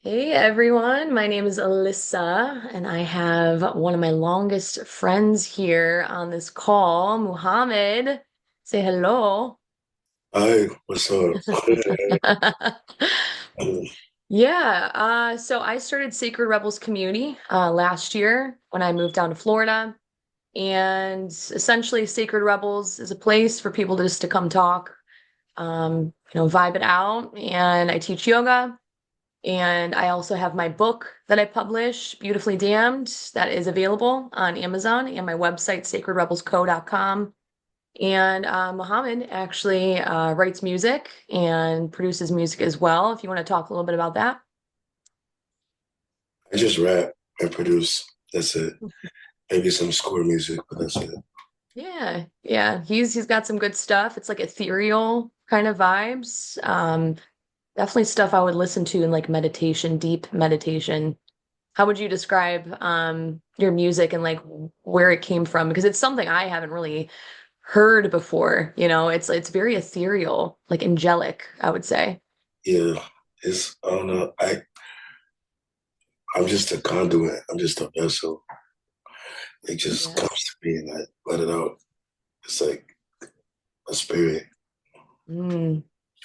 Hey everyone, my name is Alyssa, and I have one of my longest friends here on this call, Muhammad. Say hello. Hi, what's up? Yeah, so I started Sacred Rebels Community last year when I moved down to Florida. And essentially, Sacred Rebels is a place for people just to come talk, vibe it out. And I teach yoga. And I also have my book that I publish, Beautifully Damned, that is available on Amazon and my website, sacredrebelsco.com. And Mohammed actually writes music and produces music as well. If you want to talk a little bit about that. I just rap and produce. That's it. Maybe some score music, but that's it. Yeah, yeah, he's got some good stuff. It's like ethereal kind of vibes. Definitely stuff I would listen to in like meditation, deep meditation. How would you describe your music and like where it came from? Because it's something I haven't really heard before. It's very ethereal, like angelic, I would say. Yeah, I don't know. I'm just a conduit. I'm just a vessel. It just Yeah. comes to me and I let it out. It's like a spirit, Mm.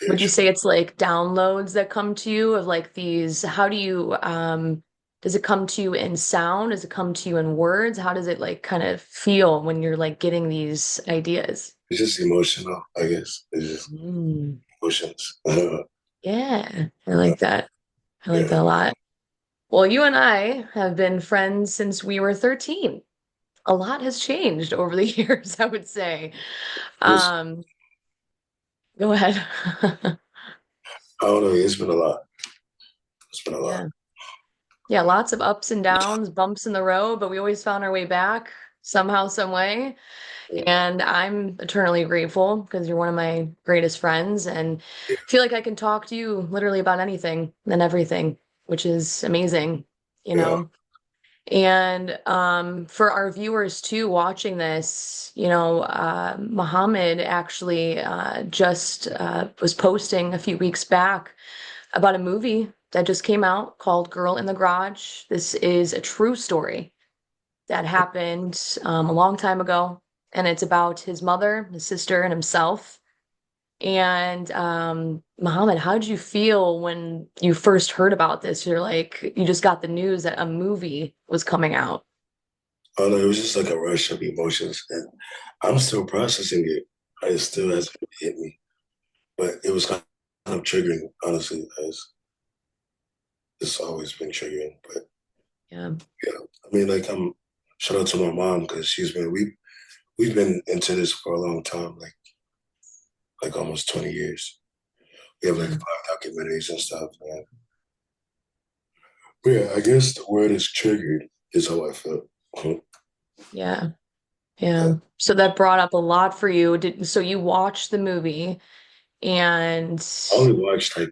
Would you spiritual. say it's like downloads that come to you of like these, how do you does it come to you in sound? Does it come to you in words? How does it like kind of feel when you're like getting these ideas? It's just emotional, I guess. It's just Mm. emotions. Yeah, I like that. I like Yeah. that a lot. Well, you and I have been friends since we were 13. A lot has changed over the years, I would say. It's, Um, Go ahead. I don't know. It's been a lot. It's been a lot. Yeah. Yeah, lots of ups and downs, bumps in the road, but we always found our way back somehow, some way. And I'm eternally grateful because you're one of my greatest friends and Yeah. I feel like I can talk to you literally about anything and everything, which is amazing, you Yeah. know? And for our viewers too, watching this, Muhammad actually just was posting a few weeks back about a movie that just came out called Girl in the Garage. This is a true story that happened a long time ago, and it's about his mother, his sister, and himself. And Muhammad, how did you feel when you first heard about this? You're like, you just got the news that a movie was coming out. I don't know. It was just like a rush of emotions, and I'm still processing it. It still hasn't hit me. But it was kind of triggering, honestly, as it's always been triggering. But Yeah. yeah, I mean, like shout out to my mom because we've been into this for a long time, like almost 20 years. We have like Yeah. 5 documentaries and stuff, man. But yeah, I guess the word is triggered is how I felt. Yeah. Yeah. Yeah. So that brought up a lot for you. So you watched the movie and I only watched like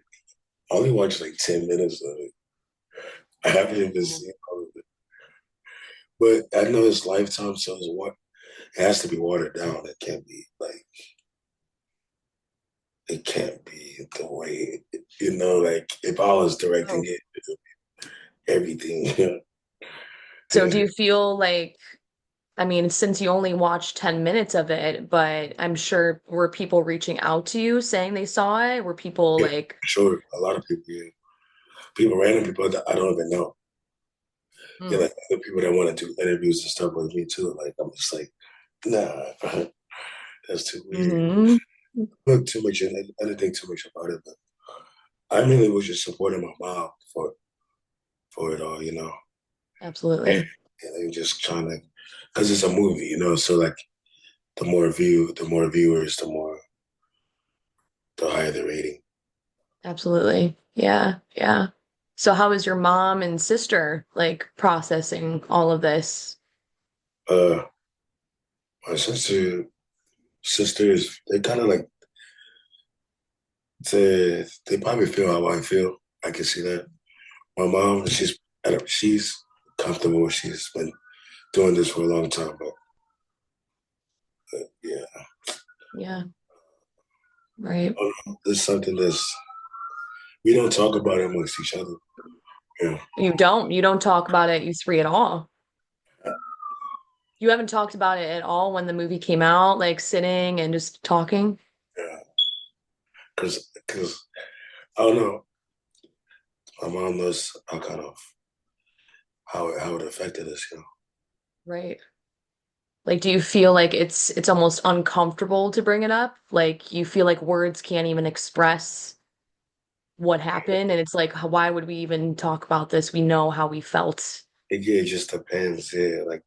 I only watched like 10 minutes of it. I haven't even seen all of it. But I know it's Lifetime, so it has to be watered down. It can't be like it can't be the way like if I was directing oh. it, everything. So do you feel like, I mean, since you only watched 10 minutes of it, but I'm sure were people reaching out to you saying they saw it? Were people Yeah, like, sure. A lot of people, yeah. People, random people that I don't even know. Yeah, hmm, like other people that want to do interviews and stuff with me too. Like I'm just like, nah, that's too weird. hmm, Look too much in it. I didn't think too much about it, but I mainly was just supporting my mom for it all, absolutely. and just trying to, because it's a movie, So like the more viewers, the higher the rating. Absolutely. Yeah. Yeah. So how is your mom and sister like processing all of this? Uh, my sisters, they kind of like they probably feel how I feel. I can see that. My mom, she's comfortable. She's been doing this for a long time, but yeah, Yeah. Right. it's something we don't talk about it amongst each other. Yeah. You don't talk about it, you three, at all. You haven't talked about it at all when the movie came out, like sitting and just talking, Yeah. Cause I don't know. My mom knows how kind of how it affected us, you know. right? Like, do you feel like it's almost uncomfortable to bring it up? Like you feel like words can't even express what happened, and it's like, why would we even talk about this? We know how we felt. It just depends. Yeah, like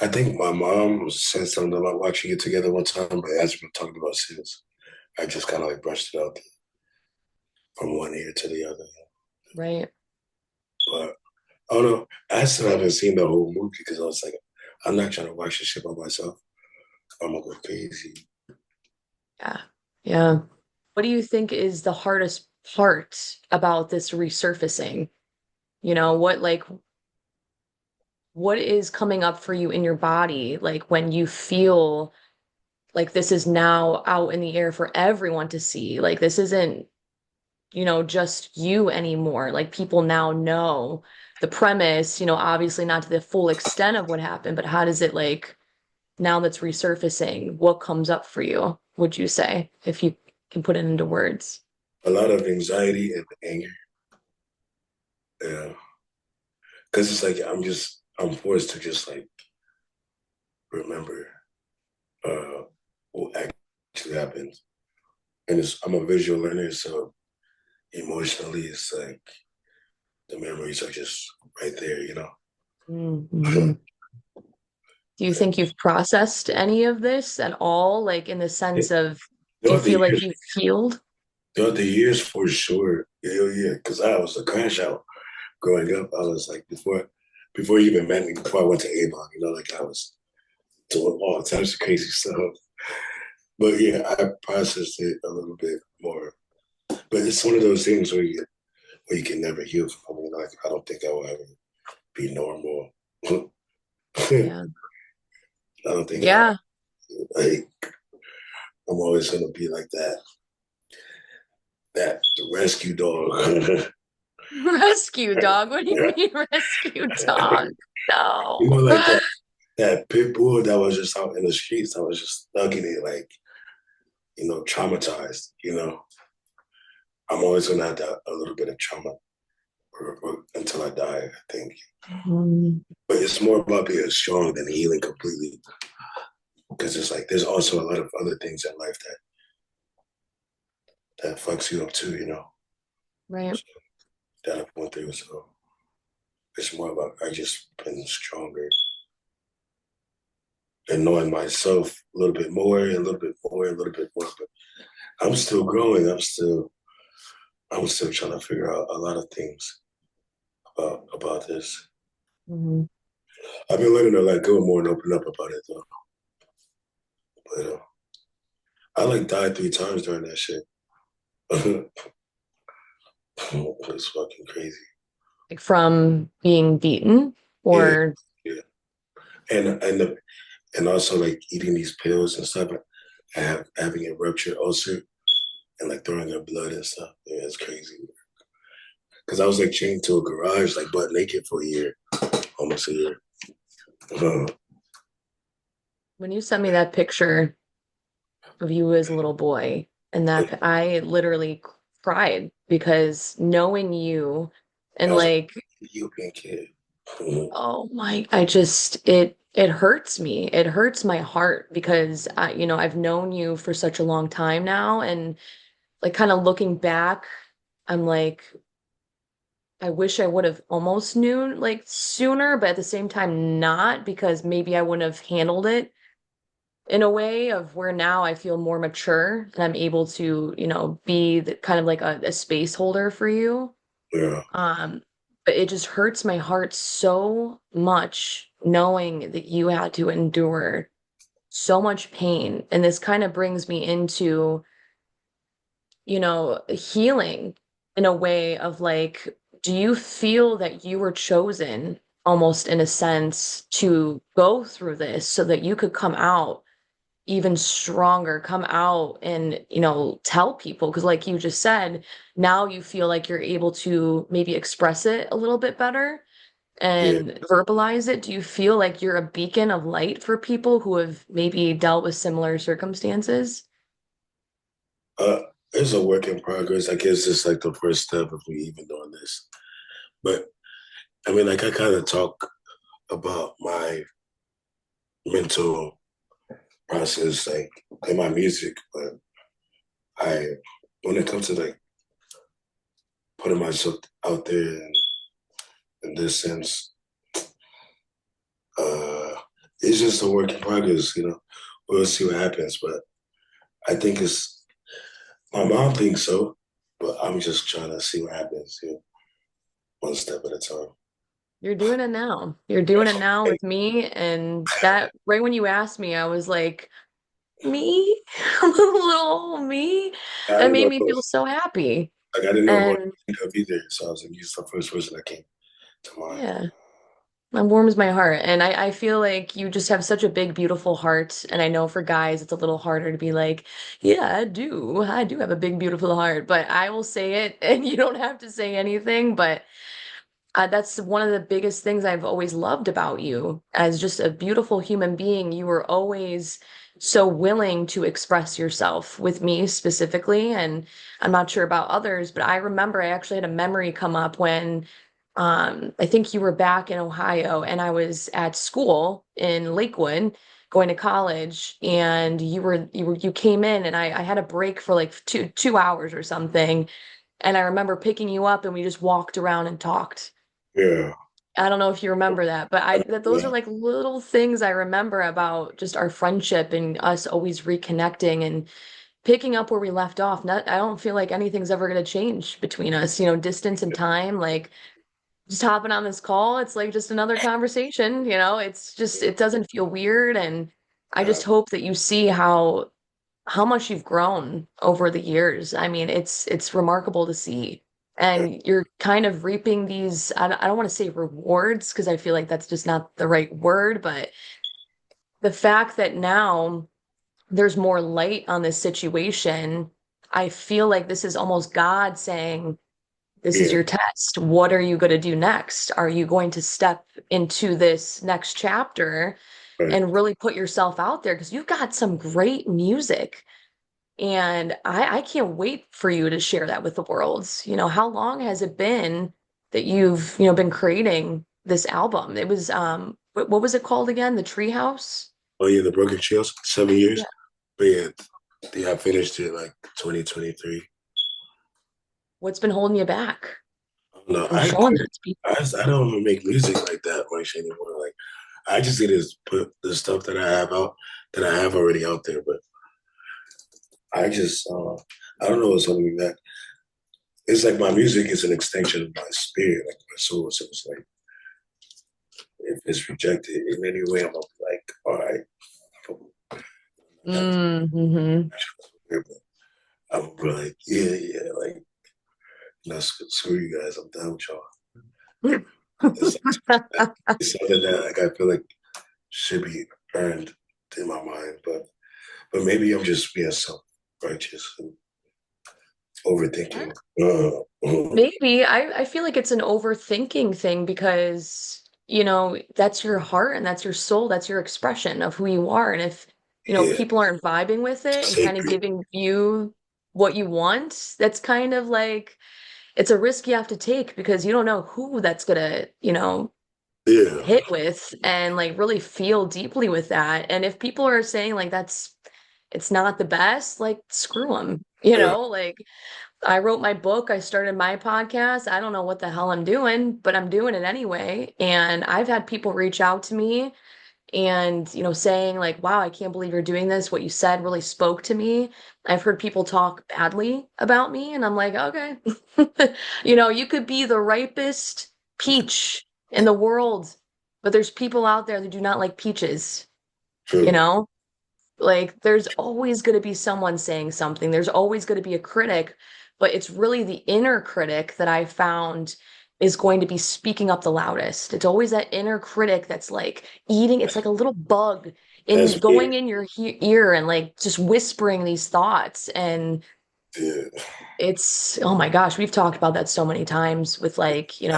I think my mom said something about watching it together one time, but it hasn't been talked about since. I just kind of like brushed it out from one ear to the other. Right. But I don't know. I still haven't seen the whole movie because I was like, I'm not trying to watch this shit by myself. I'm gonna go crazy. Yeah. Yeah. What do you think is the hardest part about this resurfacing? What is coming up for you in your body, like when you feel like this is now out in the air for everyone to see? Like this isn't, just you anymore. Like people now know the premise, obviously not to the full extent of what happened, but how does it, like, now that's resurfacing, what comes up for you, would you say, if you can put it into words? A lot of anxiety and anger. Yeah, because it's like I'm forced to just like remember uh what actually happened, and I'm a visual learner, so emotionally it's like the memories are just right there, you know. Mm-hmm. Do you think you've processed any of this at all? Like in the sense of, do you Throughout the feel like years, you've healed? throughout the years for sure. Hell yeah, because I was a crash out growing up. I was like before you even met me, before I went to Avon, you know, like I was doing all types of crazy stuff. But yeah, I processed it a little bit more. But it's one of those things where you can never heal from. I mean, like I don't think I will ever be normal. I Yeah. don't think Yeah. like I'm always gonna be like that rescue dog. Rescue dog? What do you mean rescue dog? You know, No. like that pit bull that was just out in the streets. I was just stuck in it, like traumatized. I'm always gonna have that a little bit of trauma until I die. I think, Mm, but it's more about being strong than healing completely. Because it's like there's also a lot of other things in life that fucks you up too. right. So that I've went through. So it's more about I just been stronger and knowing myself a little bit more, and a little bit more, and a little bit more. But I'm still growing. I'm still trying to figure out a lot of things about this. Hmm. I've been learning to let go more and open up about it though. But I like died 3 times during that shit. It's fucking crazy. Like from being beaten Yeah, or yeah. And also like eating these pills and stuff, and having a ruptured ulcer and like throwing up blood and stuff. Yeah, it's crazy. Because I was like chained to a garage, like butt naked for a year, almost a year. Uh, when you sent me that picture of you as a little boy and like, that I literally cried because knowing you I and was a like, Ethiopian kid. oh my, I just it hurts me. It hurts my heart because I've known you for such a long time now, and like kind of looking back, I'm like, I wish I would have almost knew like sooner, but at the same time not, because maybe I wouldn't have handled it in a way of where now I feel more mature and I'm able to, be kind of like a space holder for you. Yeah, Um, but it just hurts my heart so much knowing that you had to endure so much pain. And this kind of brings me into, healing in a way of like, do you feel that you were chosen almost in a sense to go through this so that you could come out, even stronger, come out and, tell people. Because, like you just said, now you feel like you're able to maybe express it a little bit better Yeah. and verbalize it. Do you feel like you're a beacon of light for people who have maybe dealt with similar circumstances? Uh, it's a work in progress. I guess it's like the first step of me even doing this. But I mean, like I kind of talk about my mental process, like in my music, but I, when it comes to like putting myself out there in this sense, uh, it's just a work in progress. We'll see what happens. But I think it's my mom thinks so, but I'm just trying to see what happens. One step at a time. You're doing it now. You're doing it now Hey, with me. And that, right when you asked me, I was like, me? A little me? I That didn't made know. me feel so happy. Like I didn't know who to And think of either. So I was like, "You're the first person that came to mind." yeah, that warms my heart. And I feel like you just have such a big, beautiful heart. And I know for guys, it's a little harder to be like, yeah, I do. I do have a big, beautiful heart. But I will say it, and you don't have to say anything. But that's one of the biggest things I've always loved about you as just a beautiful human being. You were always so willing to express yourself with me specifically. And I'm not sure about others, but I remember I actually had a memory come up when I think you were back in Ohio and I was at school in Lakewood going to college and you came in and I had a break for like two hours or something. And I remember picking you up and we just walked around and talked. Yeah, I don't know if you remember that, but those are yeah, like little things I remember about just our friendship and us always reconnecting and picking up where we left off. Not, I don't feel like anything's ever going to change between us, distance and time, like just hopping on this call, it's like just another conversation, it's just it doesn't feel weird and I yeah, just hope that you see how much you've grown over the years. I mean, it's remarkable to see. yeah, And you're kind of reaping these, I don't want to say rewards because I feel like that's just not the right word, but the fact that now there's more light on this situation, I feel like this is almost God saying, this is yeah. your test. What are you going to do next? Are you going to step into this next chapter Right. and really put yourself out there? Because you've got some great music. And I can't wait for you to share that with the world. How long has it been that you've, been creating this album? It was what was it called again? The Treehouse? Oh yeah, the Broken Shields, 7 years. Yeah. But yeah, I finished it like 2023. What's been holding you back No, from showing that to people? I don't even make music like that much anymore. Like I just need to put the stuff that I have out that I have already out there. But I just I don't know what's holding me back. It's like my music is an extension of my spirit, like my soul. So it's like if it's rejected in any way, I'm gonna be like, all right, not Mm-hmm. but I'm gonna be like, yeah, yeah, like screw you guys, I'm done with y'all. It's, it's something that like I feel like should be earned in my mind, but maybe I'm just being self righteous and overthinking. Maybe I feel like it's an overthinking thing because, that's your heart and that's your soul, that's your expression of who you are. And if, Yeah, people aren't vibing with it and kind of sacred. giving you what you want, that's kind of like it's a risk you have to take because you don't know who that's gonna, Yeah, hit with and like really feel deeply with that. And if people are saying like it's not the best, like screw them, yeah, like I wrote my book, I started my podcast. I don't know what the hell I'm doing, but I'm doing it anyway. And I've had people reach out to me and, saying like, "Wow, I can't believe you're doing this. What you said really spoke to me." I've heard people talk badly about me and I'm like, "Okay." You could be the ripest peach in the world, but there's people out there that do not like peaches, you true. know? Like, there's always going to be someone saying something. There's always going to be a critic, but it's really the inner critic that I found is going to be speaking up the loudest. It's always that inner critic that's like eating, it's like a little bug in That's weird. going in your ear and like just whispering these thoughts. And Yeah. it's, oh my gosh, we've talked about that so many times with like, you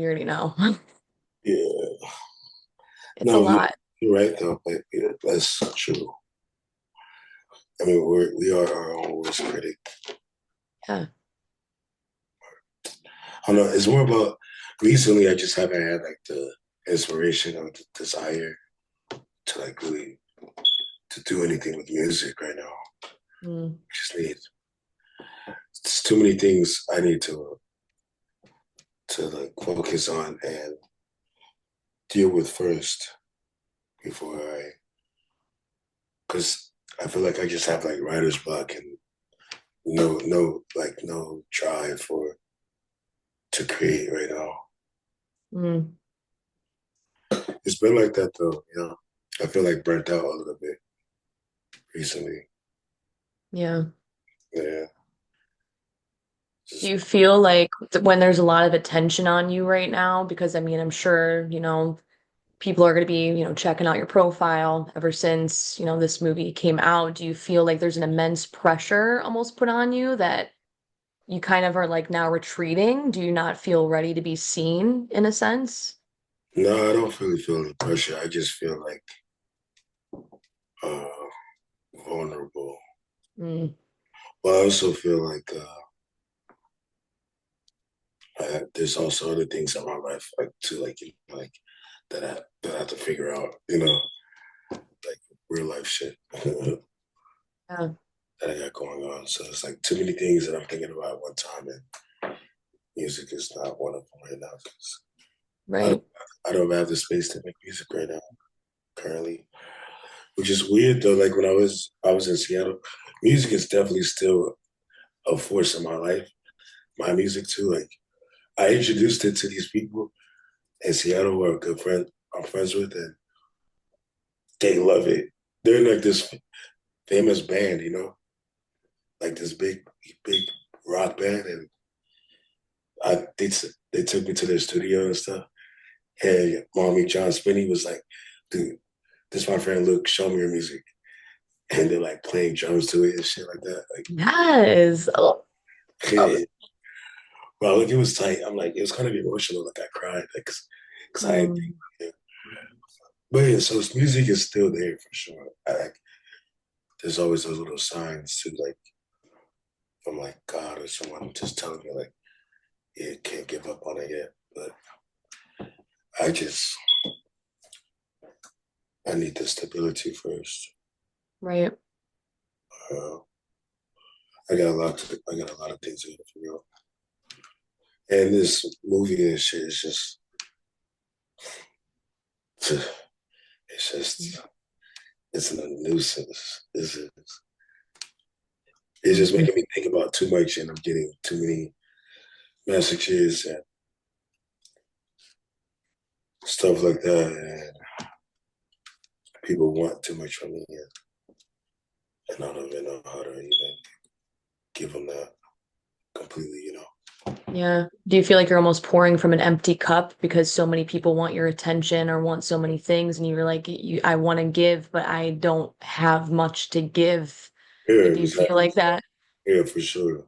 already know. Yeah. It's a No, lot. you're right though. But yeah, that's true. I mean, we are our own worst critic. Yeah. I don't know. It's more about recently. I just haven't had like the inspiration or the desire to like really to do anything with music right now. Mm, Just need There's too many things I need to like focus on and deal with first before I, because I feel like I just have like writer's block and no drive for to create right now. mm, It's been like that though, you know. I feel like burnt out a little bit recently. yeah. Yeah, Do just you feel like when there's a lot of attention on you right now? Because I mean, I'm sure, people are going to be, checking out your profile ever since, this movie came out. Do you feel like there's an immense pressure almost put on you that you kind of are like now retreating? Do you not feel ready to be seen in a sense? no, I don't really feel any pressure. I just feel like uh vulnerable. Mm, But I also feel like there's also other things in my life like to like like that I have to figure out, like real life shit that yeah, I got going on. So it's like too many things that I'm thinking about at one time, and music is not one of them right now. 'Cause I don't right. I don't have the space to make music right now currently, which is weird though. Like when I was in Seattle, music is definitely still a force in my life. My music too. Like I introduced it to these people in Seattle who are good friend I'm friends with, and they love it. They're like this famous band, like this big rock band, and they took me to their studio and stuff. And mommy John Spinney was like, "Dude, this is my friend Luke. Show me your music." And they're like playing drums to it and shit like that. Like, Yes. Oh, love yeah. Well, like it was tight. I'm like, it was kind of emotional. Like I cried, like, cause I, mm, yeah. But yeah, so music is still there for sure. Like, there's always those little signs too, like from like God or someone just telling me like, yeah, can't give up on it yet. But I just, I need the stability first. right. Uh, I got a lot of things I gotta figure out. And this movie and shit is just, it's Mm, just, it's a nuisance. It's just making me think about too much, and I'm getting too many messages and stuff like that. And people want too much from me, and I don't even know how to even give them that completely. yeah. Do you feel like you're almost pouring from an empty cup because so many people want your attention or want so many things, and you're like, I want to give, but I don't have much to give. Yeah, Do you feel exactly. like that? Yeah, for sure.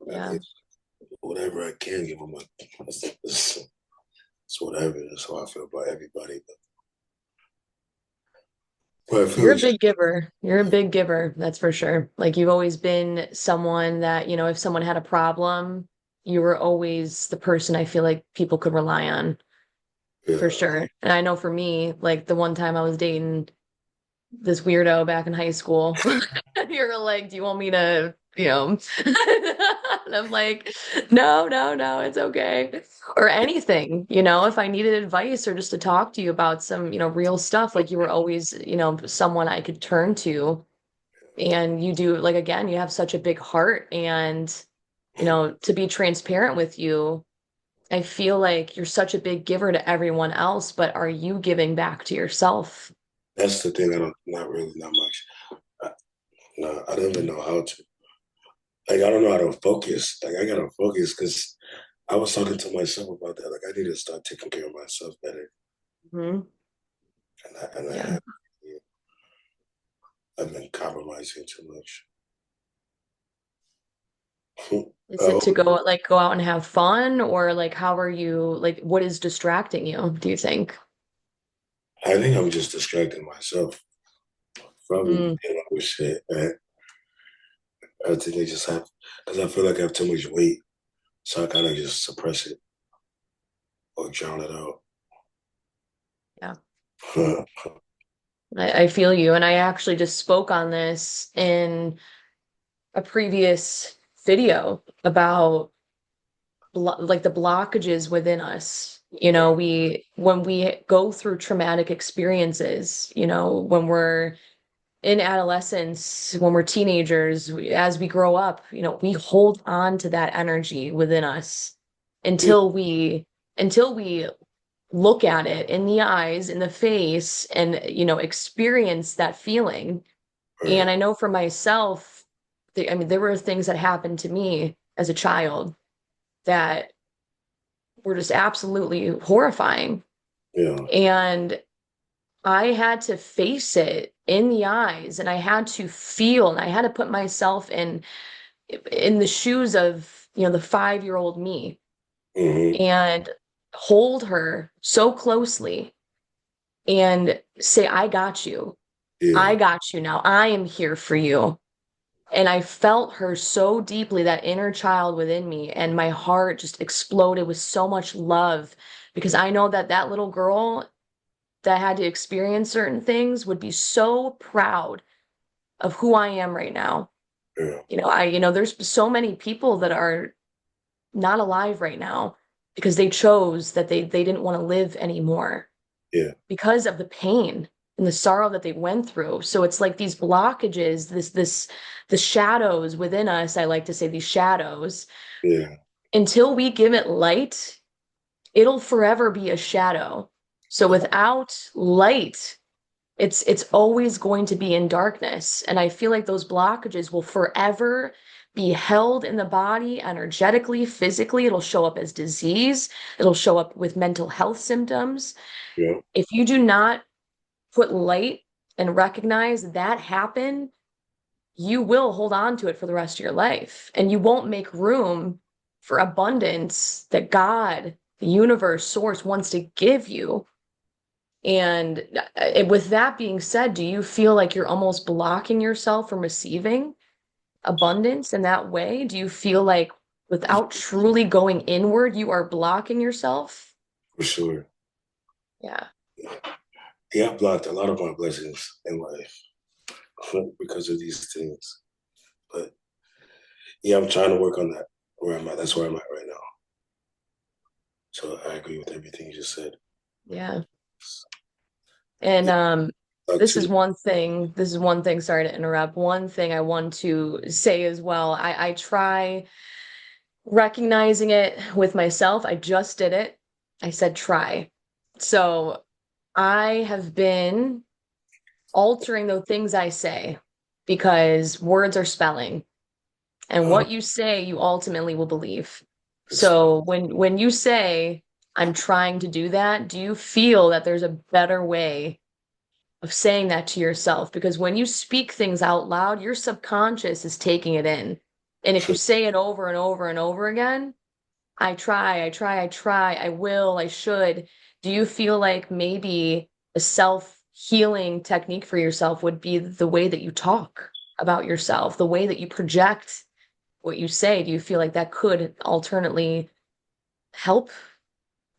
Yeah. Whatever I can give them, like, it's whatever. That's how I feel about everybody. But I feel You're a like, big giver. You're a big giver, that's for sure. Like you've always been someone that, if someone had a problem, you were always the person I feel like people could rely on for yeah, sure. And I know for me, like the one time I was dating this weirdo back in high school. You're like, do you want me to, and I'm like, no, no, no, it's okay. Or anything, if I needed advice or just to talk to you about some, real stuff, like you were always, someone I could turn to. And you do, like, again, you have such a big heart. And, to be transparent with you, I feel like you're such a big giver to everyone else, but are you giving back to yourself? that's the thing. Not really, not much. I, no, I don't even know how to. Like, I don't know how to focus. Like, I gotta focus because I was talking to myself about that. Like, I need to start taking care of myself better. Mhm. and I Yeah. have. I've been compromising too much. Is it Oh, to go out and have fun, or like how are you, like what is distracting you, do you think? I think I'm just distracting myself. Probably Mm, dealing with shit. I think I just have because I feel like I have too much weight, so I kind of just suppress it or drown it out. yeah. I feel you. And I actually just spoke on this in a previous video about like the blockages within us. When we go through traumatic experiences, when we're in adolescence, when we're teenagers, as we grow up, we hold on to that energy within us Yeah, until we look at it in the eyes, in the face, and experience that feeling. right. And I know for myself, I mean, there were things that happened to me as a child that were just absolutely horrifying. Yeah, And I had to face it in the eyes, and I had to feel, and I had to put myself in the shoes of, the 5-year-old me, hmm, and hold her so closely and say, I got you. I yeah, got you now. I am here for you. And I felt her so deeply, that inner child within me, and my heart just exploded with so much love because I know that that little girl that had to experience certain things would be so proud of who I am right now. yeah, There's so many people that are not alive right now because they chose that they didn't want to live anymore yeah, because of the pain and the sorrow that they went through. So it's like these blockages, the shadows within us, I like to say these shadows, yeah. until we give it light, it'll forever be a shadow. So Uh, without light, it's always going to be in darkness. And I feel like those blockages will forever be held in the body energetically, physically. It'll show up as disease. It'll show up with mental health symptoms. yeah, If you do not put light and recognize that happened, you will hold on to it for the rest of your life. And you won't make room for abundance that God, the universe, source wants to give you. And with that being said, do you feel like you're almost blocking yourself from receiving abundance in that way? Do you feel like without truly going inward, you are blocking yourself? for sure. Yeah. Yeah, I blocked a lot of my blessings in life because of these things. But yeah, I'm trying to work on that. Where I'm at, that's where I'm at right now. So I agree with everything you just said. Yeah. And Yeah, like this too. is one thing, sorry to interrupt. One thing I want to say as well. I try recognizing it with myself. I just did it. I said try. So I have been altering the things I say because words are spelling, and Uh, what you say, you ultimately will believe. it's So when you say, I'm trying to do that, do you feel that there's a better way of saying that to yourself? Because when you speak things out loud, your subconscious is taking it in. And if you say it over and over and over again, I try, I try, I try, I will, I should. Do you feel like maybe a self-healing technique for yourself would be the way that you talk about yourself, the way that you project what you say? Do you feel like that could alternately help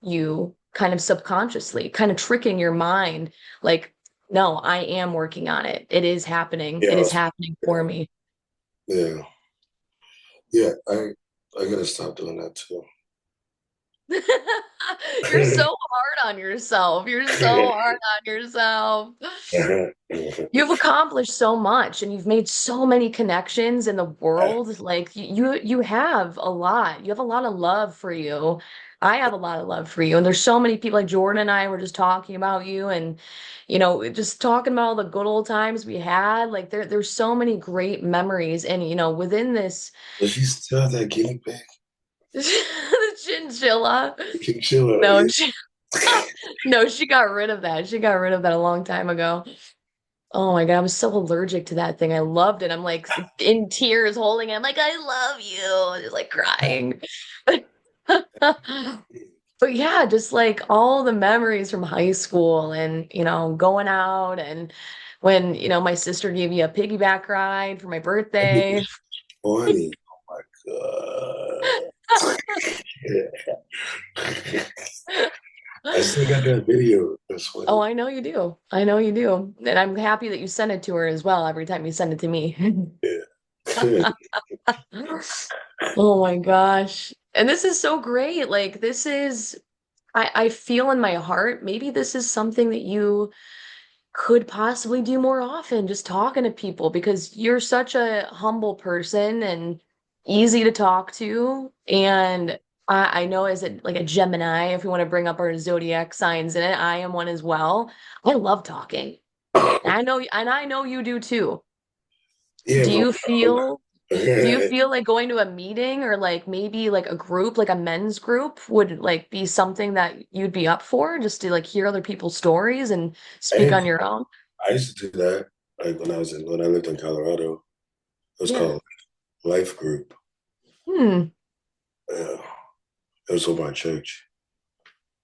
you kind of subconsciously, kind of tricking your mind like, no, I am working on it. It is happening. yeah, It is happening for yeah, me. yeah, yeah. I gotta stop doing that too. You're so hard on yourself. You're so hard on yourself. You've accomplished so much and you've made so many connections in the world. Like you have a lot. You have a lot of love for you. I have a lot of love for you. And there's so many people like Jordan and I were just talking about you and just talking about all the good old times we had. Like there's so many great memories. And within this Does she still have that guinea pig? the chinchilla. Chinchilla, No, yeah. No, she got rid of that. She got rid of that a long time ago. Oh my God, I'm so allergic to that thing. I loved it. I'm like in tears holding it. I'm like, I love you. Just like crying. But yeah, just like all the memories from high school and, going out and when, my sister gave me a piggyback ride for my birthday. Funny. Oh my God. I still got that video. That's Oh, funny. I know you do. I know you do. And I'm happy that you send it to her as well every time you send it to me. Yeah. Oh my gosh. And this is so great. Like this is I feel in my heart, maybe this is something that you could possibly do more often, just talking to people because you're such a humble person and easy to talk to. And I know as like a Gemini, if we want to bring up our zodiac signs in it, I am one as well. I love talking. And I know you do too. Yeah, Do but you feel do you I feel like going to a meeting or like maybe like a group, like a men's group would like be something that you'd be up for just to like hear other people's stories and speak on didn't, your own? I used to do that like when I lived in Colorado. It was Yeah. called Life Group. Hmm. Yeah, it was over my church.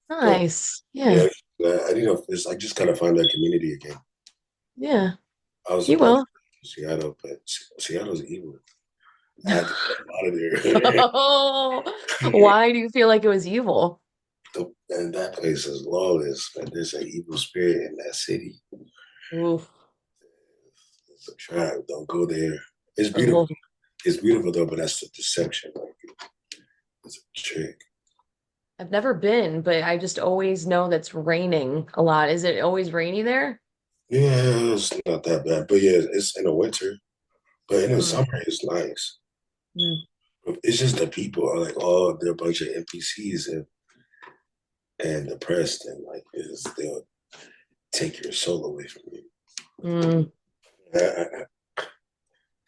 But Nice. yeah, Yeah. I need to. It's, I just gotta find that community again. Yeah. I was You about to will. go to Seattle, but Seattle's evil. I had to get out of there. Oh, why do you feel like it was evil? And that place is lawless, and there's an evil spirit in that city. Oof. It's a trap. Don't go there. It's beautiful. Oh, It's beautiful though, but that's the deception. Like it's a trick. I've never been, but I just always know that's raining a lot. Is it always rainy there? Yeah, it's not that bad, but yeah, it's in the winter. But in the Hmm. summer, it's nice. Hmm. It's just the people are like, oh, they're a bunch of NPCs and depressed, and like they'll take your soul away from you. Hmm.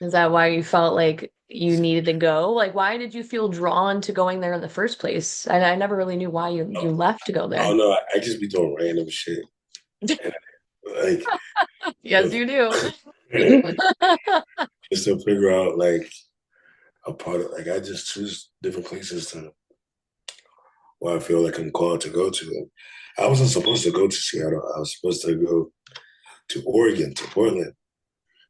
Is that why you felt like you needed to go? Like, why did you feel drawn to going there in the first place? I never really knew why you left to go I there. don't know. I just be doing random shit, and like Yes, you do. just to figure out like a part of like I just choose different places to where I feel like I'm called to go to. And I wasn't supposed to go to Seattle. I was supposed to go to Oregon, to Portland,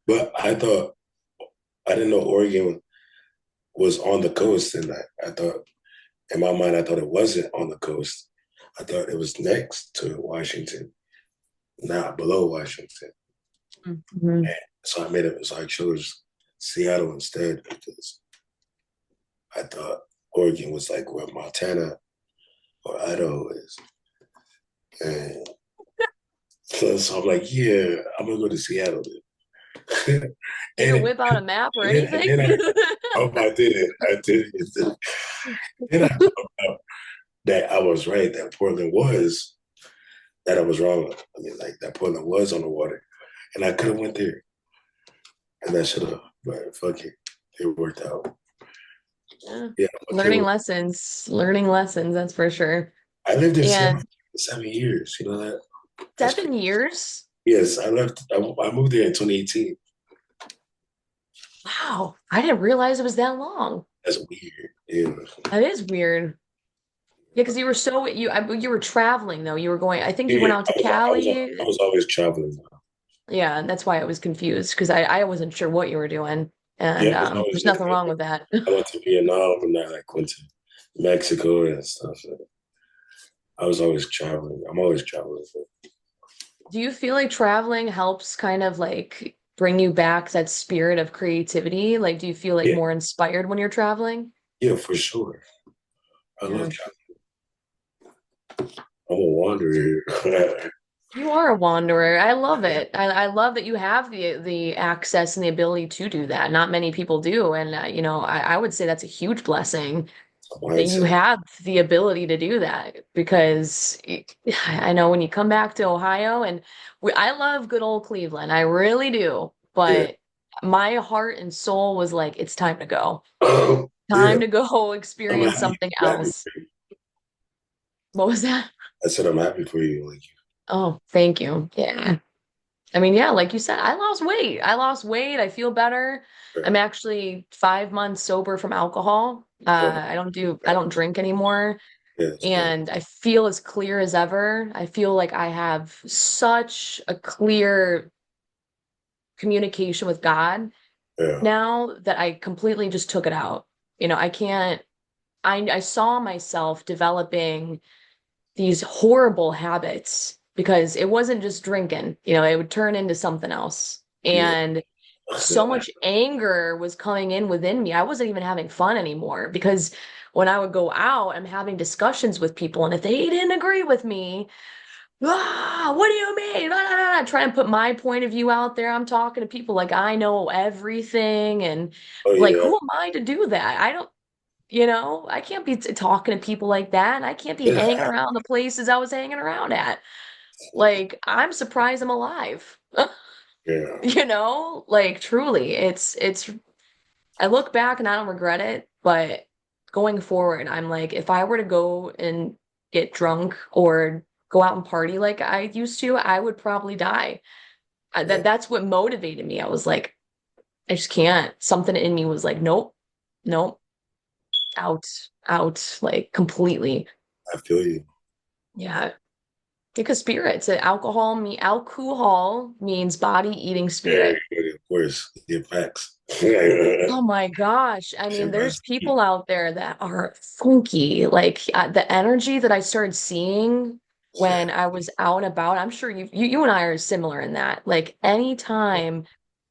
but I didn't know Oregon was on the coast, and I thought in my mind I thought it wasn't on the coast. I thought it was next to Washington, not below Washington. Mhm. So I made it. So I chose Seattle instead because I thought Oregon was like where Montana or Idaho is. And so I'm like, yeah, I'm gonna go to Seattle then. You didn't and whip out a map or and anything? then I did it. I did it. Then I found out that I was right, that I was wrong. I mean, like that Portland was on the water. And I could have went there. And that should have, but fuck it. It worked out. Yeah. Yeah, I'm okay Learning with lessons, learning lessons, that's for sure. I lived in Seattle And for 7 years. You know that? That's crazy. 7 years? Yes, I left. I moved there in 2018. Wow, I didn't realize it was that long. That's weird. Yeah. That is weird. Yeah, because you were so you were traveling though. You were going, I think you went Yeah, out to I Cali. was always traveling. Yeah, and that's why I was confused because I wasn't sure what you were doing. Yeah, And I was always there's like nothing wrong with that. I went to Vietnam and I like went to Mexico and stuff. So I was always traveling. I'm always traveling. So. Do you feel like traveling helps kind of like bring you back that spirit of creativity? Like, do you feel like Yeah, more inspired when you're traveling? yeah, for sure. I love Yeah. traveling. I'm a wanderer. You are a wanderer. I love it. I love that you have the access and the ability to do that. Not many people do, and I would say that's a huge blessing that you Mindset. have the ability to do that because I know when you come back to Ohio and I love good old Cleveland. I really do, Yeah. but my heart and soul was like, it's time to go. Yeah. Time to go I'm experience happy. something I'm happy. else. What was that? I said I'm happy for you. Like, Oh, thank you. Yeah. I mean, yeah, like you said, I lost weight. I lost weight. I feel better. I'm yeah, actually 5 months sober from alcohol. oh, I don't drink anymore. yeah, it's good. And I feel as clear as ever. I feel like I have such a clear communication with God Yeah, now that I completely just took it out. I can't, I saw myself developing these horrible habits because it wasn't just drinking, it would turn into something else. yeah, And so much anger was coming in within me. I wasn't even having fun anymore because when I would go out, I'm having discussions with people, and if they didn't agree with me, what do you mean? Blah, blah, blah, trying to put my point of view out there. I'm talking to people like I know everything, and oh like, yeah, who am I to do that? I don't, I can't be talking to people like that, and I can't be hanging yeah, around the places I was hanging around at. Like, I'm surprised I'm alive. yeah, Like truly, it's I look back and I don't regret it, but going forward, I'm like, if I were to go and get drunk or go out and party like I used to, I would probably die. yeah. That's what motivated me. I was like, I just can't. Something in me was like, nope, nope, out, out, like completely. I feel you. Yeah. Because spirits, alcohol means body eating Yeah, spirit. yeah, of course. Yeah, facts. Yeah, Oh my gosh. I mean, there's Shabazz. people out there that are funky. Like the energy that I started seeing Yeah, when I was out and about, I'm sure you and I are similar in that. Like anytime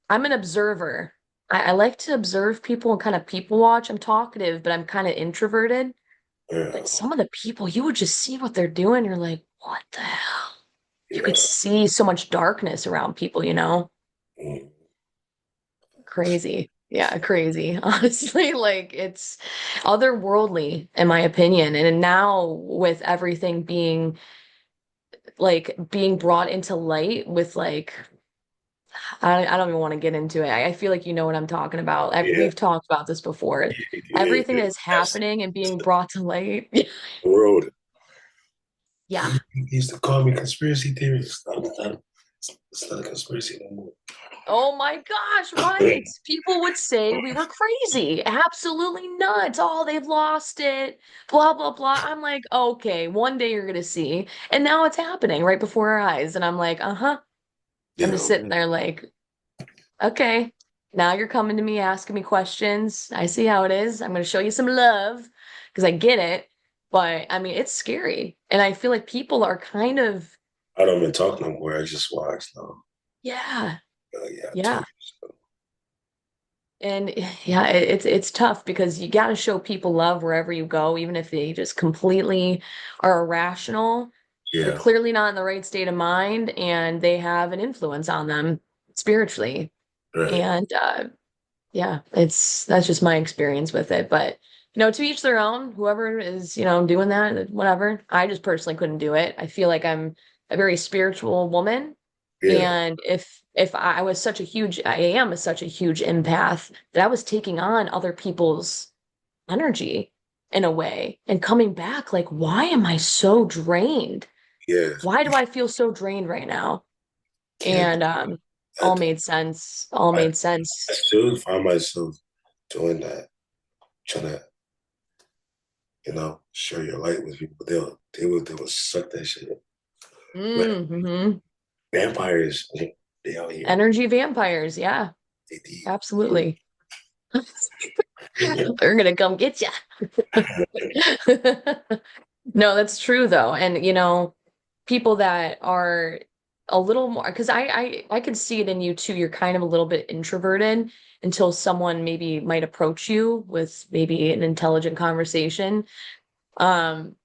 I'm an observer, I like to observe people and kind of people watch. I'm talkative, but I'm kind of introverted. yeah, But some of the people, you would just see what they're doing. You're like, what the hell? You could yeah. see so much darkness around people. Mm. Crazy. Yeah, crazy. Honestly, like it's otherworldly in my opinion. And now with everything being brought into light with like I don't even want to get into it. I feel like you know what I'm talking about. Yeah, We've talked about this before. yeah, Everything yeah. that is That's happening and that's being brought to light. the road. Yeah. He used to call me conspiracy theorist. It's not a conspiracy no more. Oh my gosh, right. People would say we were crazy, absolutely nuts. Oh, they've lost it, blah, blah, blah. I'm like, okay, one day you're gonna see. And now it's happening right before our eyes. And I'm like, uh-huh. I'm just Yeah, sitting there like, okay, now you're coming to me asking me questions. I see how it is. I'm gonna show you some love because I get it. But I mean, it's scary. And I feel like people are kind of, I don't even talk no more. I just watch now. yeah, Yeah, yeah. 2 years ago. And yeah, it's tough because you got to show people love wherever you go, even if they just completely are irrational. They're Yeah, clearly not in the right state of mind, and they have an influence on them spiritually. right. And yeah, that's just my experience with it. But to each their own. Whoever is doing that, whatever. I just personally couldn't do it. I feel like I'm a very spiritual woman, Yeah, and if I was I am such a huge empath that I was taking on other people's energy in a way and coming back like, why am I so drained? yeah. Why do I feel so drained right now? Can't. And I, all made sense. All I, made I sense. still find myself doing that, trying to, share your light with people. They will suck that shit up. But Mm-hmm. vampires, they out here. Energy vampires, yeah, They deep. absolutely. They're gonna come get you. No, that's true though. And people that are a little more because I could see it in you too. You're kind of a little bit introverted until someone maybe might approach you with maybe an intelligent conversation. Um,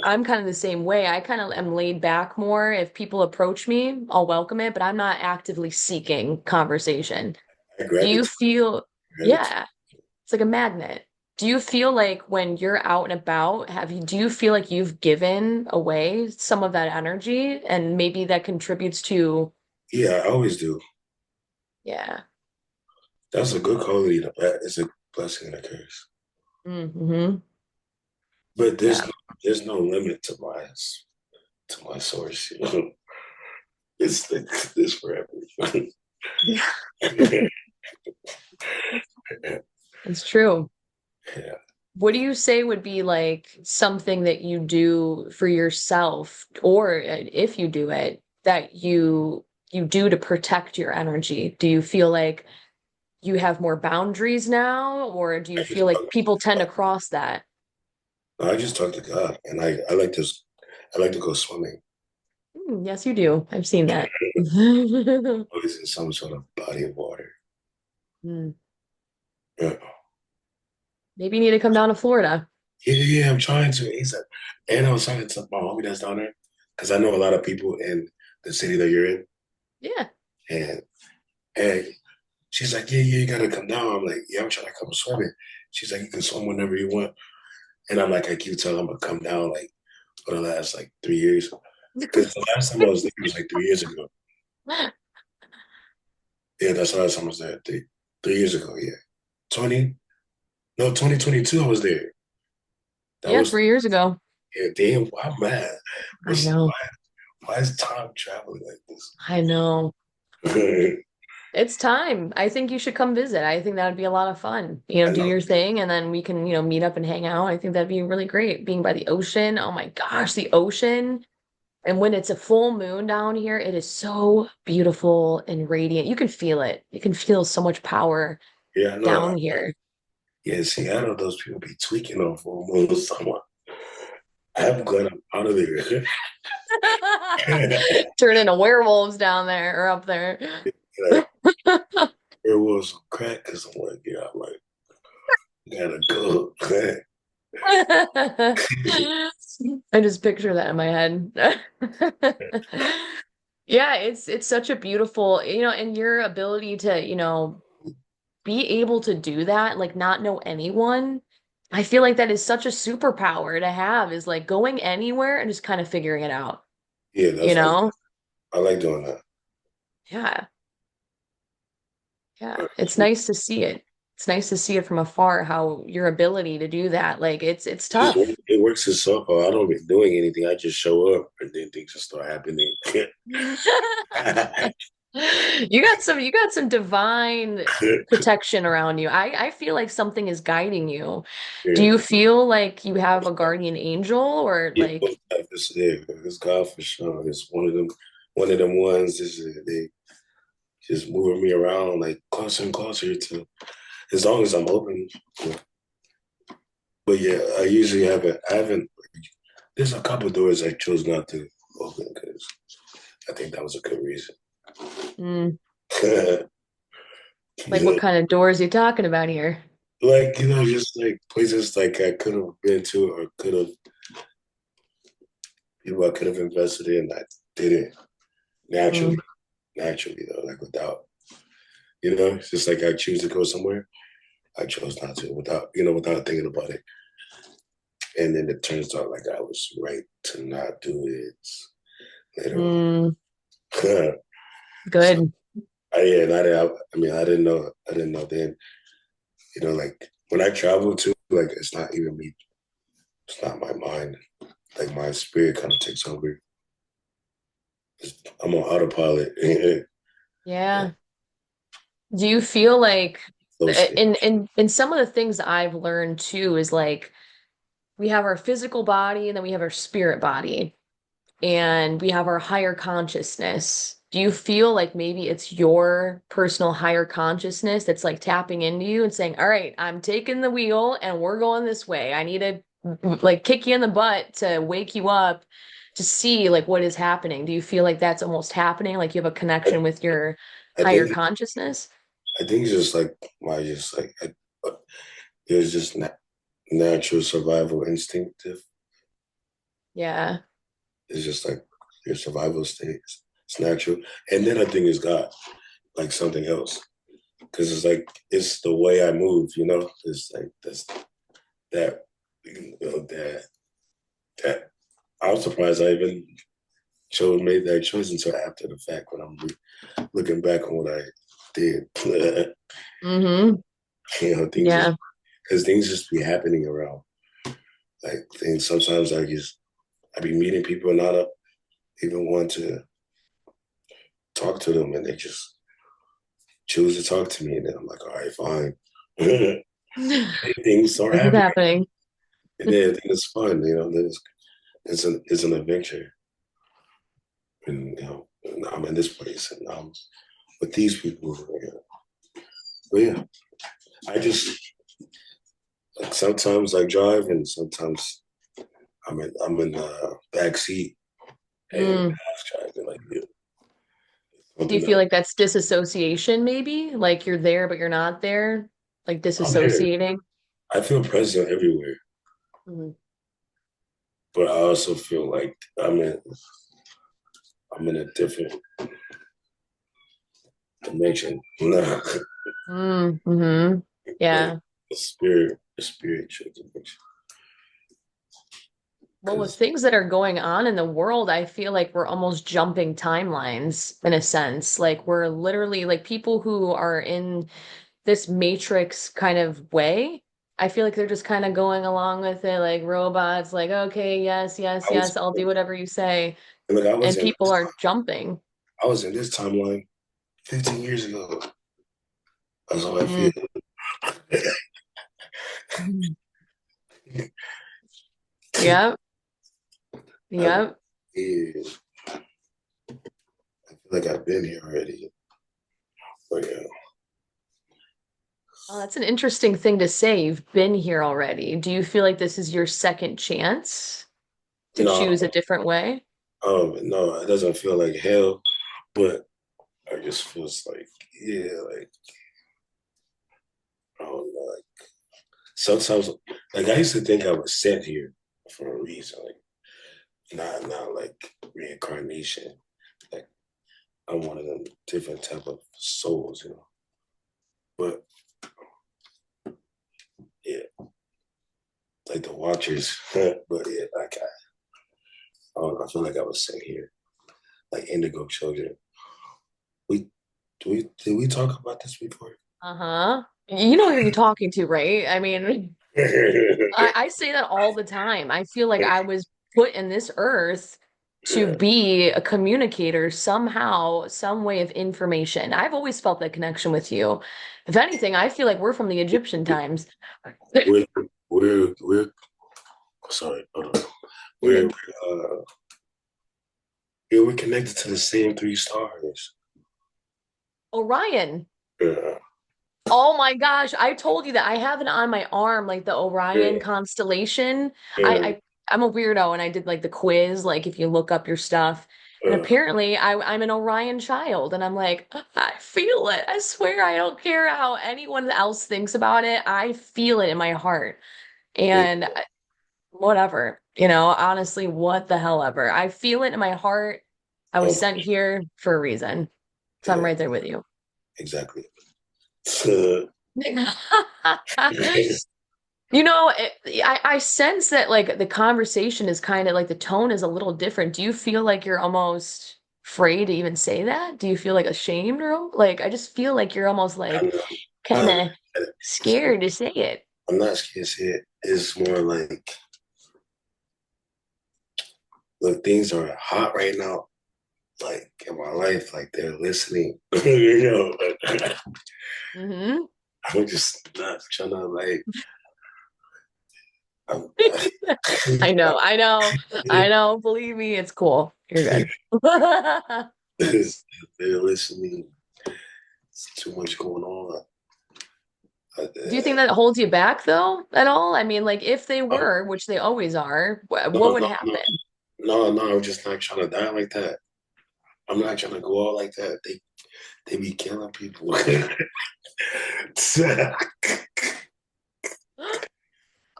I'm kind of the same way. I kind of am laid back more. If people approach me, I'll welcome it, but I'm not actively seeking conversation. I Do you gravitate, feel, gravitate. yeah, it's like a magnet. Do you feel like when you're out and about, do you feel like you've given away some of that energy and maybe that contributes to, Yeah, I always do. yeah. That's a good quality. It's a blessing and a curse. Mm-hmm. But Yeah. there's no limit to my to my source. You know, it's like this forever. Yeah, Yeah. it's true. Yeah. What do you say would be like something that you do for yourself, or if you do it, that you do to protect your energy? Do you feel like you have more boundaries now, or do you I feel just like talk, people tend to cross that? I just talk to God, and I like this. I like to go swimming. Yes, you do. I've seen that. Always in some sort of body of water. Hmm. Yeah. Maybe you need to come down to Florida. Yeah, I'm trying to. He's like, and I was talking to my homie that's down there because I know a lot of people in the city that you're in, Yeah. and and she's like, yeah, you gotta come down. I'm like, yeah, I'm trying to come swimming. She's like, you can swim whenever you want, and I'm like, I keep telling him to come down like for the last like 3 years because the last time I was there was like 3 years ago. Yeah, that's the last time I was there. 3 years ago. Yeah, 20 no 2022 I was there. That Yeah, was 3 years ago. yeah. Damn, I'm mad. I What's know. why is time traveling like I know. this? It's time. I think you should come visit. I think that would be a lot of fun. I Do love your thing and then we can, meet up and hang out. I think that'd be really great. Being by the ocean. Oh my gosh, the ocean. And when it's a full moon down here, it is so beautiful and radiant. You can feel it. You can feel so much power Yeah, I know. down here. Yeah, in Seattle, those people be tweaking on full moon. Someone, I'm glad I'm out of there. Turn into werewolves down there or up there. Like, there was some crack because I'm like, yeah, I'm like, gotta go. I just picture that in my head. Yeah, it's such a beautiful, and your ability to, be able to do that, like not know anyone. I feel like that is such a superpower to have, is like going anywhere and just kind of figuring it out, Yeah, you that's know? I like doing that. Yeah. Yeah. It's nice to see it. It's nice to see it from afar, how your ability to do that. Like it's tough. It works itself out. I don't be doing anything. I just show up and then things just start happening. You got some divine protection around you. I feel like something is guiding you. Do Yeah, you feel like you have a guardian angel or yeah, like it's there. It's God for sure. It's one of them ones. They just moving me around like closer and closer to as long as I'm open. Yeah. But yeah, I haven't. There's a couple doors I chose not to open because I think that was a good reason. mm, like what Yeah, kind of doors are you talking about here? like just like places like I could have been to or could have people I could have invested in. I didn't Mm, naturally though, like without it's just like I choose to go somewhere. I chose not to without thinking about it. And then it turns out like I was right to not do it later mm, on. So good. yeah, and I didn't know then. Like when I travel too, like it's not even me. It's not my mind. Like my spirit kind of takes over. I'm on autopilot. Yeah, Yeah. Do you feel like flow state. in some of the things I've learned too is like we have our physical body and then we have our spirit body and we have our higher consciousness. Do you feel like maybe it's your personal higher consciousness that's like tapping into you and saying, "All right, I'm taking the wheel and we're going this way. I need to like kick you in the butt to wake you up to see like what is happening." Do you feel like that's almost happening? Like you have a I, connection with your I higher think consciousness? I think it's just like my just like there's just natural survival instinctive. Yeah. It's just like your survival state. It's natural, and then I think it's God, like something else, because it's like it's the way I move. It's like that that I'm surprised I even made that choice until after the fact when I'm looking back on what I did. Mm-hmm. Things just Yeah. because things just be happening around. Like things sometimes I be meeting people and not up. even want to talk to them, and they just choose to talk to me, and then I'm like, all right, fine. Things start This is happening, happening. and then it's fun, Then it's an adventure, and and I'm in this place, and I'm with these people. But yeah, I just like sometimes I drive, and sometimes I'm in the back seat and Mm. driving like yeah, Do you something feel that like that's disassociation, maybe? Like you're there, but you're not there? Like I'm here. disassociating? I feel present everywhere, Mm. but I also feel like I'm in a different dimension. Mm, hmm. Like Yeah. a spiritual dimension. Well, with Because things that are going on in the world, I feel like we're almost jumping timelines in a sense. Like we're literally like people who are in this matrix kind of way. I feel like they're just kind of going along with it, like robots, like, okay, yes, yes, I was yes, I'll do whatever you say. like And people are jumping. I was in this timeline 15 years ago. That's how I feel. Mm. Mhm. Yep. I, Yep. yeah, I feel like I've been here already. But yeah, Oh, that's an interesting thing to say. You've been here already. Do you feel like this is your second chance to no, choose a different way? no, it doesn't feel like hell, but I just feels like yeah, like I don't know, like sometimes like I used to think I was sent here for a reason, like not like reincarnation. Like I'm one of them different type of souls. But yeah, like the Watchers. But yeah, like I feel like I was sent here, like Indigo Children. We did we talk about this before? Uh-huh. You know who you're talking to, right? I mean, I say that all the time. I feel like I was put in this earth to Yeah, be a communicator somehow, some way of information. I've always felt that connection with you. If anything, I feel like we're from the Egyptian times. we're we're sorry, You're we're good. yeah, we're connected to the same three stars. Orion. Yeah, Oh my gosh, I told you that I have it on my arm, like the Orion yeah, constellation. I, yeah. I I'm a weirdo and I did like the quiz, like if you look up your stuff. And Uh, apparently I'm an Orion child. And I'm like, I feel it. I swear I don't care how anyone else thinks about it. I feel it in my heart. yeah, And whatever, honestly, what the hell ever. I feel it in my heart. I was um, sent here for a reason. So I'm yeah, right there with you. exactly. So, I sense that like the conversation is kind of like the tone is a little different. Do you feel like you're almost afraid to even say that? Do you feel like ashamed or like I just feel like you're almost like I'm, kind I'm, of scared to say it. I'm not scared to say it. It's more like, look, things are hot right now. Like in my life, like they're listening. Hmm. I'm just not trying to like. I'm, I know, I know, I know. Believe me, it's cool. You're good. they're listening. It's too much going on. Do you think that holds you back though at all? I mean, like if they Uh, were, which they always are, no, what would no, no, happen? no. I'm just not trying to die like that. I'm not trying to go out like that. They be killing people.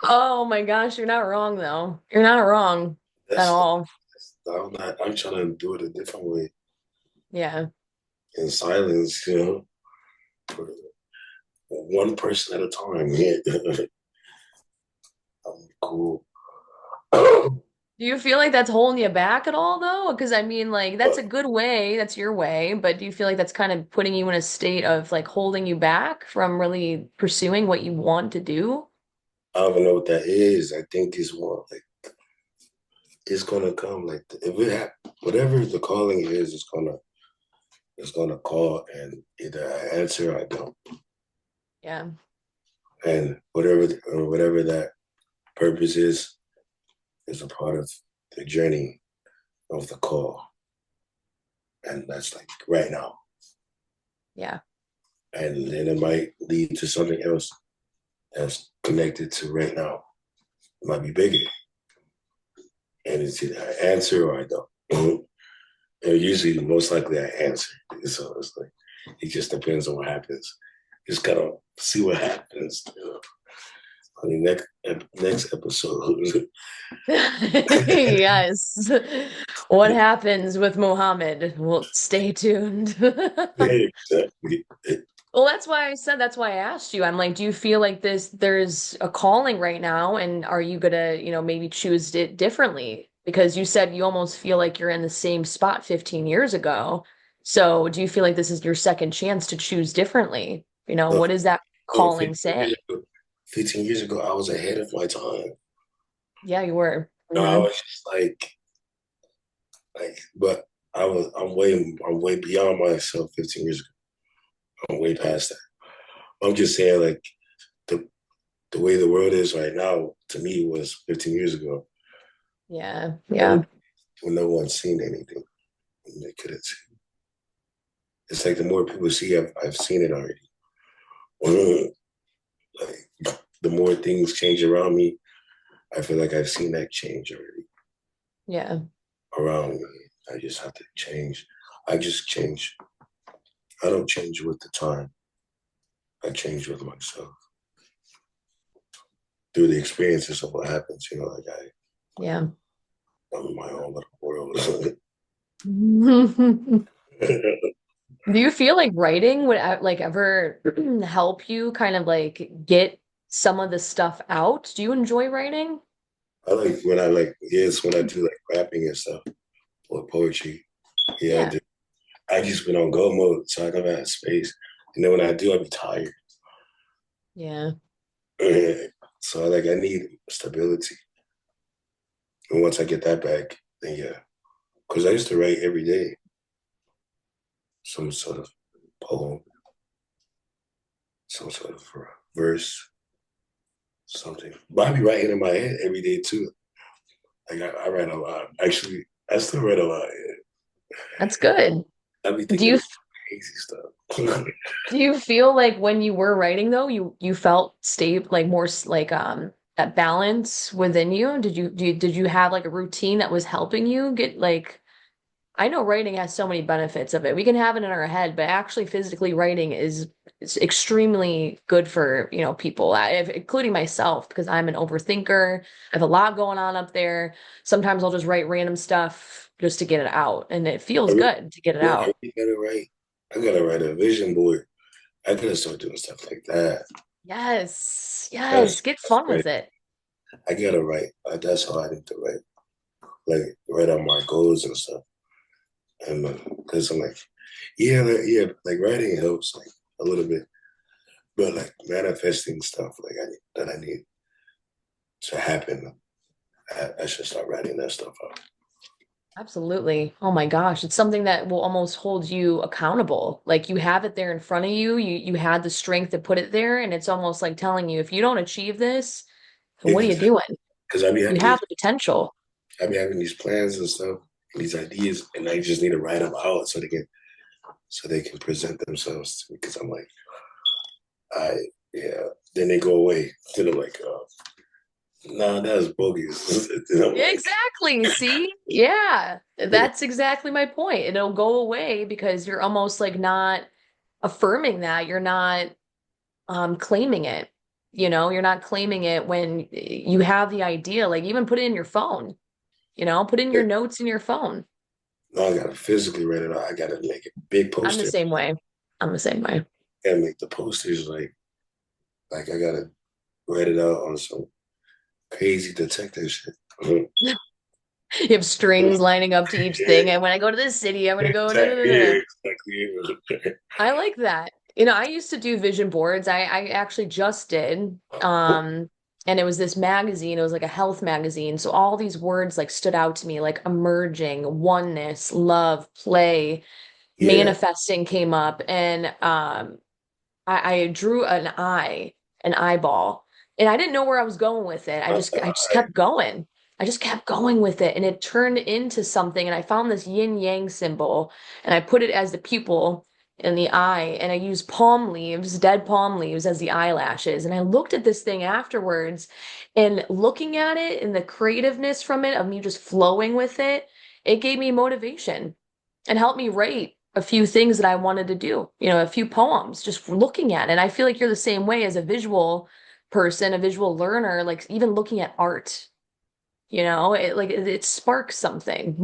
Oh my gosh, you're not wrong though. You're not wrong at that's all. I'm not. I'm trying to do it a different way Yeah. in silence. For one person at a time. Yeah. I'm cool. Do you feel like that's holding you back at all though? Because I mean, like that's But a good way, that's your way, but do you feel like that's kind of putting you in a state of like holding you back from really pursuing what you want to do? I don't even know what that is. I think it's more like it's gonna come. Like if it whatever the calling is, it's gonna call, and either I answer or I don't. Yeah. And whatever that purpose is a part of the journey of the call, and that's like right now. Yeah. And then it might lead to something else that's connected to right now. It might be bigger, and it's either I answer or I don't. And usually, most likely, I answer. So it's like it just depends on what happens. Just gotta see what happens. On the next episode. Yes. What happens with Muhammad? Well, stay tuned. Exactly. Well, that's why I asked you. I'm like, do you feel like there's a calling right now, and are you gonna, maybe choose it differently? Because you said you almost feel like you're in the same spot 15 years ago. So do you feel like this is your second chance to choose differently? No, What is that no, calling saying? 15 years ago, I was ahead of my time. Yeah, you were. No, I Hmm. was just but I'm way beyond myself 15 years ago. I'm way past that. I'm just saying, like, the the way the world is right now, to me, was 15 years ago. Yeah, No, yeah. when no one's seen anything, and they couldn't see. It's like the more people see, I've seen it already. Like the more things change around me, I feel like I've seen that change already Yeah. around me. I just have to change. I just change. I don't change with the time. I change with myself through the experiences of what happens. Like Yeah. I'm in my own little world. Do you feel like writing would like ever help you kind of like get some of the stuff out? Do you enjoy writing? I like when I like yes when I do like rapping and stuff or poetry. Yeah, I Yeah. do. I just been on go mode, so I never had space. And then when I do, I be tired. Yeah. So I need stability. And once I get that back, then yeah. Because I used to write every day some sort of poem, some sort of verse, something. But I be writing in my head every day too. Like I write a lot. Actually, I still write a lot. Yeah. That's good. I be Do thinking you of crazy stuff. do you feel like when you were writing though, you felt stable, like more like that balance within you? Did you have like a routine that was helping you get like I know writing has so many benefits of it. We can have it in our head, but actually physically writing is extremely good for, people, including myself, because I'm an overthinker. I have a lot going on up there. Sometimes I'll just write random stuff just to get it out, and it I feels really, good to get it I out. really gotta write. I gotta write a vision board. I gotta start doing stuff like that. Yes, That's yes, get that's fun right. with it. I gotta write. That's how I need to write. Like write out my goals and stuff. And because I'm like, yeah, like writing helps like a little bit, but like manifesting stuff like that I need to happen. I should start writing that stuff out. Absolutely. Oh my gosh, it's something that will almost hold you accountable. Like you have it there in front of you, you had the strength to put it there, and it's almost like telling you if you don't achieve this, then what are you Exactly. doing? Because You have the potential. I be having these plans and stuff, and these ideas, and I just need to write them out so they can present themselves to me. Because I'm like, I yeah. Then they go away. Then I'm like, nah, that's bogus. Then I'm like, Exactly. See? Yeah. That's exactly my point. It'll go away because you're almost like not affirming that. You're not claiming it. You're not claiming it when you have the idea. Like even put it in your phone, put in your notes in your phone. no, I gotta physically write it out. I gotta make a big I'm the poster. same way. I'm the same way. I gotta make the posters like I gotta write it out on some crazy detective shit. You have strings lining up to each Yeah, thing. And when I go to this city, I'm gonna go da, da, da, exactly. da, da. Yeah, exactly. I like that. I used to do vision boards. I actually just did. and it was this magazine. It was like a health magazine. So all these words like stood out to me, like emerging, oneness, love, play, Yeah. manifesting came up, and I drew an eyeball, and I didn't know where I was going with it. I just kept going. I just kept going with it, and it turned into something. And I found this yin yang symbol, and I put it as the pupil in the eye, and I used palm leaves, dead palm leaves, as the eyelashes. And I looked at this thing afterwards, and looking at it and the creativeness from it, of me just flowing with it gave me motivation and helped me write a few things that I wanted to do, a few poems, just looking at it. And I feel like you're the same way as a visual person, a visual learner, like even looking at art, it sparks something.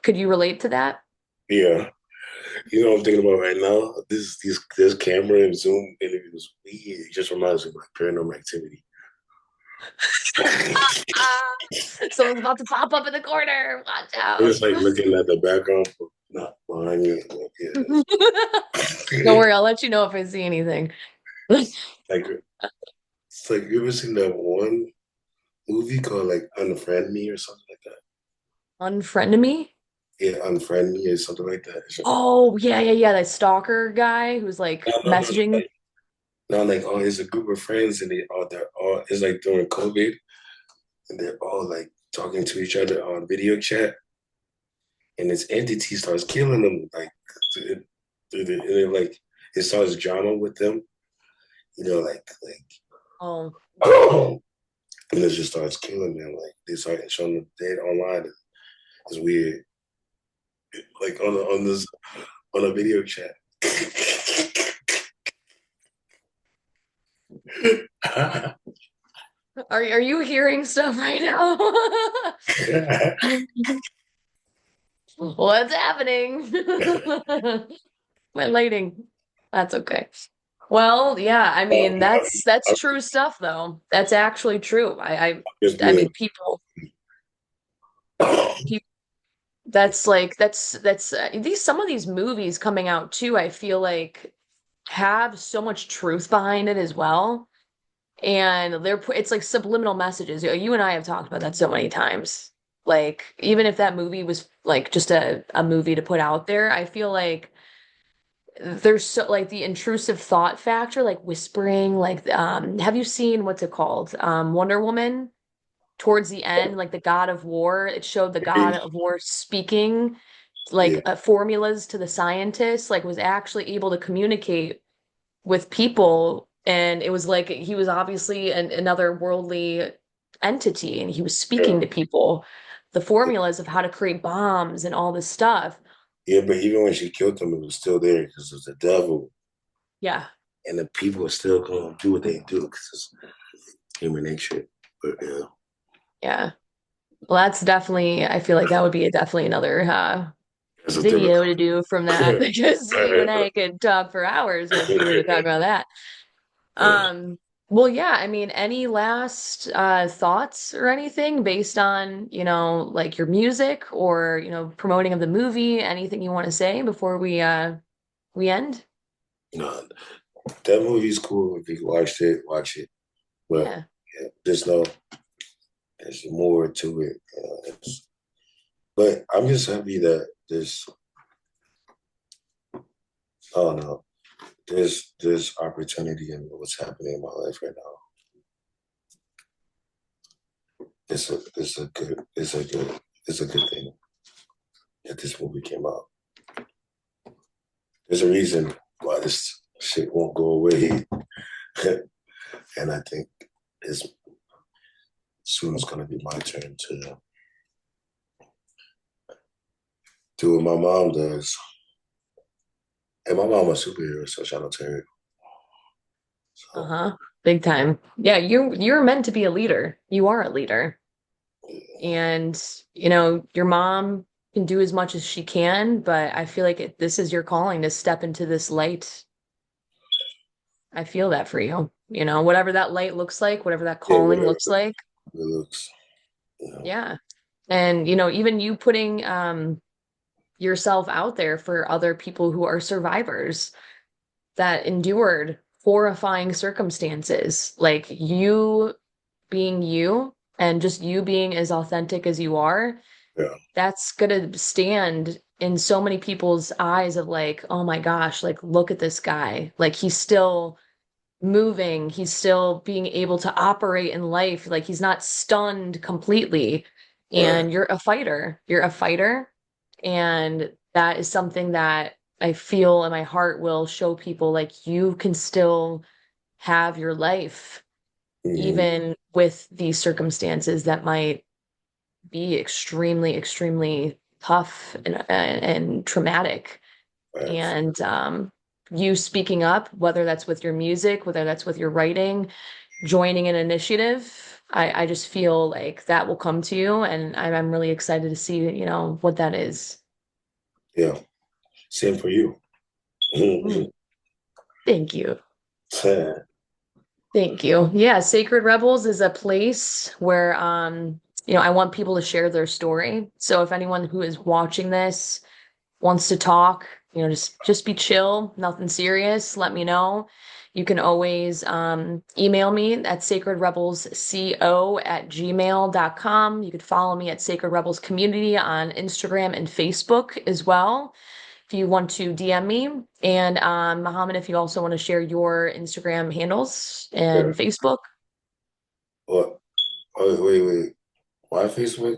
Could you relate to that? Yeah. You know what I'm thinking about right now? This camera and Zoom interviews weird. It just reminds me of like paranormal activity. Ah, someone's about to pop up in the corner. Watch It's out. like looking at the background, but not behind you. Like, Don't yeah. worry, I'll let you know if I see anything. Like it's like you ever seen that one movie called like Unfriend Me or something like that? Unfriend me? Yeah, Unfriend Me or something like that. Oh, yeah, yeah, yeah. That stalker guy who's No, like no, no, messaging. like, no, like oh, it's a group of friends and they're all it's like during COVID and they're all like talking to each other on video chat and this entity starts killing them like and then like it starts drama with them, Oh, and it just starts killing them. Like they start showing them dead online. It's weird. Like on this on a video chat. are you hearing stuff right now? What's happening? My lighting. That's okay. Well, yeah, I mean that's I'm true stuff though. That's actually true. just I being mean people that's these some of these movies coming out too, I feel like have so much truth behind it as well. And it's like subliminal messages. You and I have talked about that so many times. Like even if that movie was like just a movie to put out there, I feel like there's so like the intrusive thought factor, like whispering, like have you seen what's it called? Wonder Woman towards the end, like the God of War, it showed the God of War speaking yeah, like formulas to the scientists, like was actually able to communicate with people, and it was like he was obviously another worldly entity, and he was yeah, speaking to people the formulas of how to create bombs and all this stuff. yeah. But even when she killed them, it was still there because it was the devil, Yeah, and the people are still gonna do what they do because it's human nature. But yeah, yeah. Well, that's definitely, I feel like that would be definitely another it's a different. video to do from that because you and I could talk for hours if we were to talk about that. Yeah. Um, well, yeah, I mean, any last thoughts or anything based on, like your music or, promoting of the movie, anything you want to say before we end? No, that movie's cool. If you watched it, watch it. But Yeah. yeah, just know there's more to it. But I'm just happy that I don't know, there's opportunity in what's happening in my life right now. It's a good thing that this movie came out. There's a reason why this shit won't go away. And I think it's soon it's gonna be my turn to do what my mom does. And my mom was a superhero, so shout out to her. So Uh-huh. Big time. Yeah, you're meant to be a leader. You are a leader. And, your mom can do as much as she can, but I feel like this is your calling to step into this light. I feel that for you. Whatever that light looks like, whatever that yeah, calling whatever looks like. it looks, you know. Yeah. And, even you putting yourself out there for other people who are survivors that endured horrifying circumstances. Like you being you and just you being as authentic as you are, Yeah. that's gonna stand in so many people's eyes of like, oh my gosh, like look at this guy. Like he's still moving, he's still being able to operate in life, like he's not stunned completely. Right. And you're a fighter. You're a fighter. And that is something that I feel in my heart will show people like you can still have your life, Mm-hmm. even with these circumstances that might be extremely, extremely tough and traumatic. Right. And you speaking up, whether that's with your music, whether that's with your writing, joining an initiative, I just feel like that will come to you, and I'm really excited to see, what that is. Yeah. Same for you. Mm, Mhm. thank you. Thank you. Yeah, Sacred Rebels is a place where I want people to share their story. So if anyone who is watching this wants to talk, just be chill, nothing serious, let me know. You can always email me at sacredrebelsco@gmail.com. You could follow me at Sacred Rebels Community on Instagram and Facebook as well if you want to DM me. And Mohammed, if you also want to share your Instagram handles Yeah. and Facebook. What? Oh, wait. My Facebook?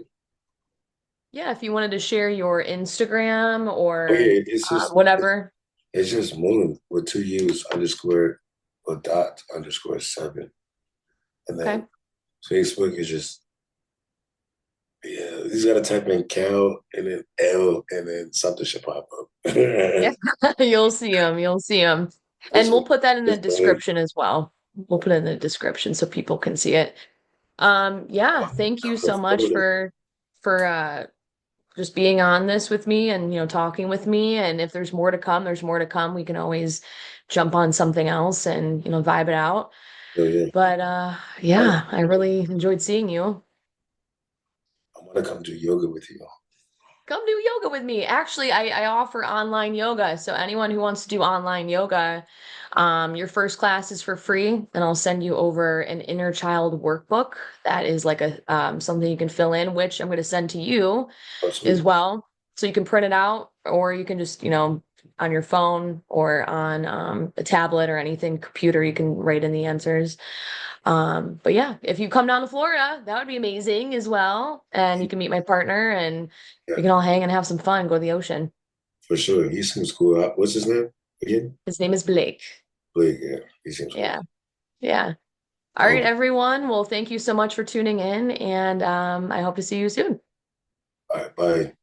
Yeah, if you wanted to share your Instagram Oh or yeah, it's just whatever. it's just Moon with two U's underscore or dot underscore seven. And then Okay. Facebook is just yeah, you just gotta type in Cal and then L and then something should pop up. Yeah, That's you'll see them. You'll see them. And just we'll put that in the that's the way. description as well. We'll put it in the description so people can see it. Yeah, thank you so much for just being on this with me and talking with me. And if there's more to come, there's more to come. We can always jump on something else and vibe it out. So yeah, But I, yeah, I really enjoyed seeing you. I want to come do yoga with you. Come do yoga with me. Actually, I offer online yoga. So anyone who wants to do online yoga, your first class is for free, and I'll send you over an inner child workbook that is like a something you can fill in, which I'm going to send to you Oh as sweet. well. So you can print it out, or you can just, on your phone or on a tablet or anything, computer, you can write in the answers. But yeah, if you come down to Florida, that would be amazing as well. And you can meet my partner and Yeah, we can all hang and have some fun, go to the ocean. for sure. He seems cool. What's his name again? His name is Blake. Blake. Yeah, he seems cool. Yeah. Yeah. All right, Um, everyone. Well, thank you so much for tuning in, and I hope to see you soon. all right, bye.